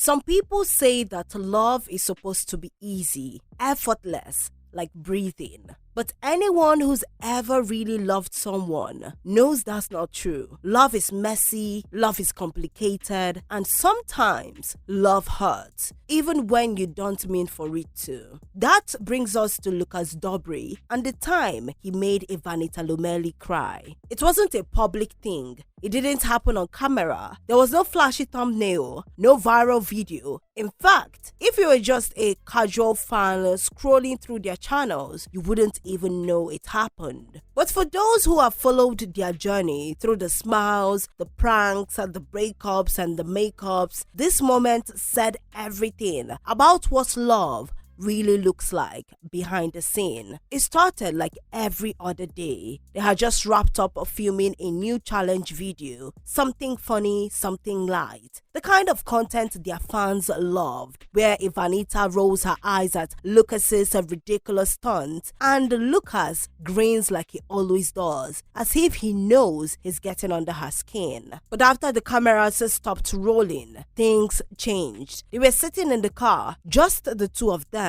Some people say that love is supposed to be easy, effortless, like breathing. But anyone who's ever really loved someone knows that's not true. Love is messy, love is complicated, and sometimes love hurts, even when you don't mean for it to. That brings us to Dobre and the time he made Ivanita Lomeli cry. It wasn't a public thing. It didn't happen on camera. There was no flashy thumbnail, no viral video. In fact, if you were just a casual fan scrolling through their channels, you wouldn't even know it happened. But for those who have followed their journey through the smiles, the pranks, and the breakups and the makeups, this moment said everything about what love really looks like behind the scene. It started like every other day. They had just wrapped up filming a new challenge video, something funny, something light. The kind of content their fans loved, where Ivanita rolls her eyes at Lucas's ridiculous stunts and Lucas grins like he always does, as if he knows he's getting under her skin. But after the cameras stopped rolling, things changed. They were sitting in the car, just the two of them,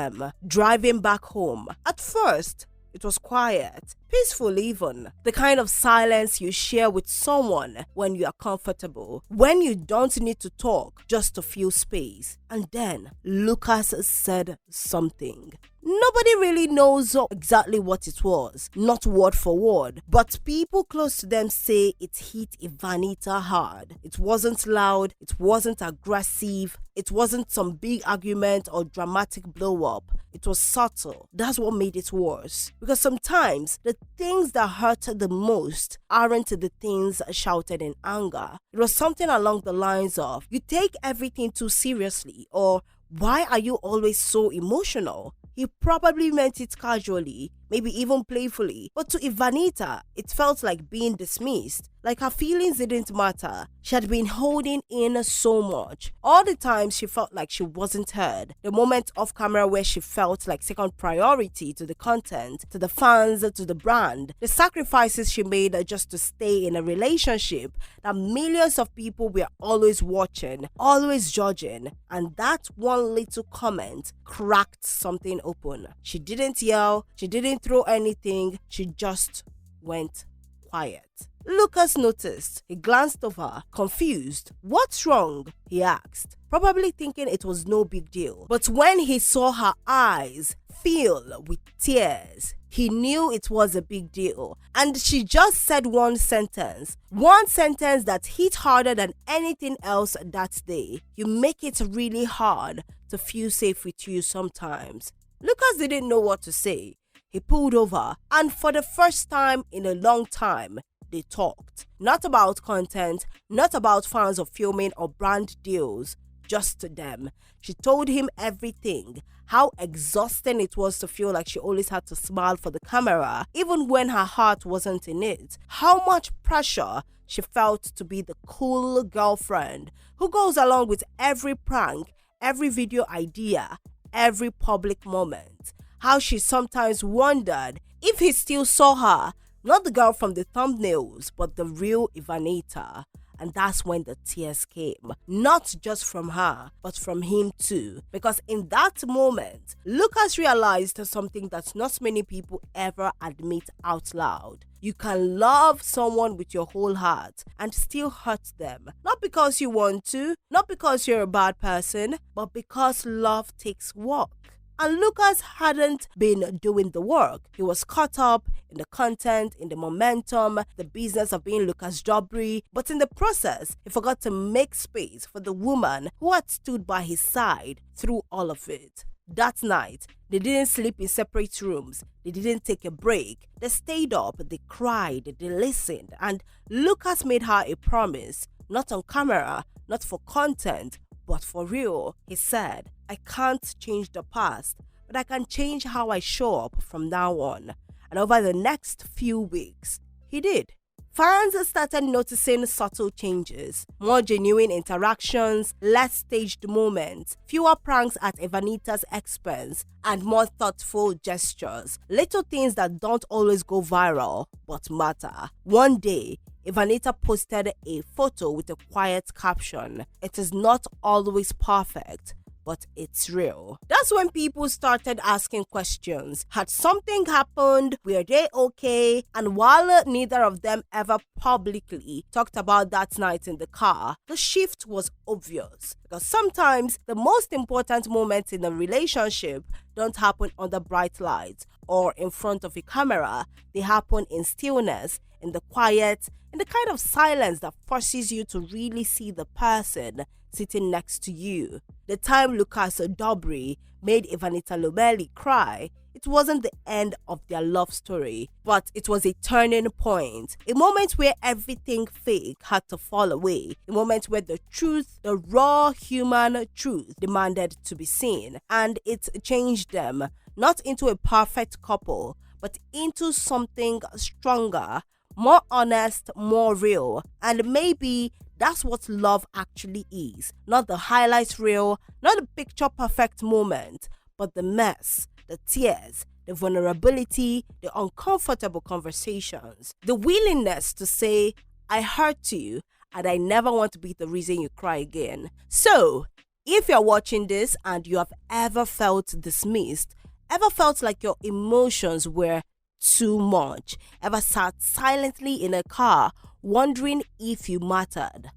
driving back home. At first, it was quiet, peaceful even. The kind of silence you share with someone when you are comfortable, when you don't need to talk, just to feel space. And then Lucas said something. Nobody really knows exactly what it was, not word for word, but people close to them say it hit Ivanita hard. It wasn't loud, it wasn't aggressive, it wasn't some big argument or dramatic blow up. It was subtle. That's what made it worse. Because sometimes the things that hurt the most aren't the things shouted in anger. It was something along the lines of, you take everything too seriously, or why are you always so emotional? He probably meant it casually, maybe even playfully, but to Ivanita, it felt like being dismissed, like her feelings didn't matter. She had been holding in so much. All the times she felt like she wasn't heard. The moment off camera where she felt like second priority to the content, to the fans, to the brand. The sacrifices she made just to stay in a relationship that millions of people were always watching, always judging. And that one little comment cracked something open. She didn't yell, she didn't throw anything, she just went quiet. Lucas noticed. He glanced over, confused. "What's wrong?" he asked, probably thinking it was no big deal. But when he saw her eyes fill with tears, he knew it was a big deal. And she just said one sentence that hit harder than anything else that day. You make it really hard to feel safe with you sometimes. Lucas didn't know what to say. He pulled over, and for the first time in a long time, they talked. Not about content, not about fans of filming or brand deals, just to them. She told him everything, how exhausting it was to feel like she always had to smile for the camera, even when her heart wasn't in it. How much pressure she felt to be the cool girlfriend who goes along with every prank, every video idea, every public moment. How she sometimes wondered if he still saw her, not the girl from the thumbnails, but the real Ivanita. And that's when the tears came. Not just from her, but from him too. Because in that moment, Lucas realized something that not many people ever admit out loud. You can love someone with your whole heart and still hurt them. Not because you want to, not because you're a bad person, but because love takes work. And Lucas hadn't been doing the work. He was caught up in the content, in the momentum, the business of being Dobre. But in the process, he forgot to make space for the woman who had stood by his side through all of it. That night, they didn't sleep in separate rooms. They didn't take a break. They stayed up, they cried, they listened. And Lucas made her a promise, not on camera, not for content, but for real. He said, "I can't change the past, but I can change how I show up from now on." And over the next few weeks, he did. Fans started noticing subtle changes, more genuine interactions, less staged moments, fewer pranks at Ivanita's expense, and more thoughtful gestures. Little things that don't always go viral, but matter. One day, Ivanita posted a photo with a quiet caption, "It is not always perfect, but it's real." That's when people started asking questions. Had something happened? Were they okay? And while neither of them ever publicly talked about that night in the car, the shift was obvious. Because sometimes the most important moments in a relationship don't happen under bright lights or in front of a camera. They happen in stillness, in the quiet, in the kind of silence that forces you to really see the person sitting next to you. The time Lucas Dobre made Ivanita Lomeli cry, it wasn't the end of their love story, but it was a turning point. A moment where everything fake had to fall away. A moment where the truth, the raw human truth, demanded to be seen. And it changed them, not into a perfect couple, but into something stronger, more honest, more real. And maybe that's what love actually is. Not the highlight reel, not the picture perfect moment, but the mess, the tears, the vulnerability, the uncomfortable conversations, the willingness to say, "I hurt you and I never want to be the reason you cry again." So, if you're watching this and you have ever felt dismissed, ever felt like your emotions were too much, ever sat silently in a car wondering if you mattered,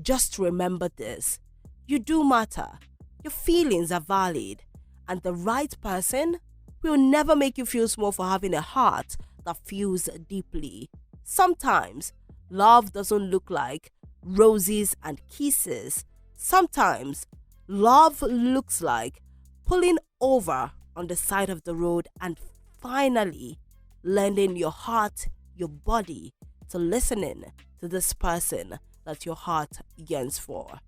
just remember this: you do matter, your feelings are valid, and the right person will never make you feel small for having a heart that feels deeply. Sometimes love doesn't look like roses and kisses. Sometimes love looks like pulling over on the side of the road and finally lending your heart, your body to listening to this person that your heart yearns for.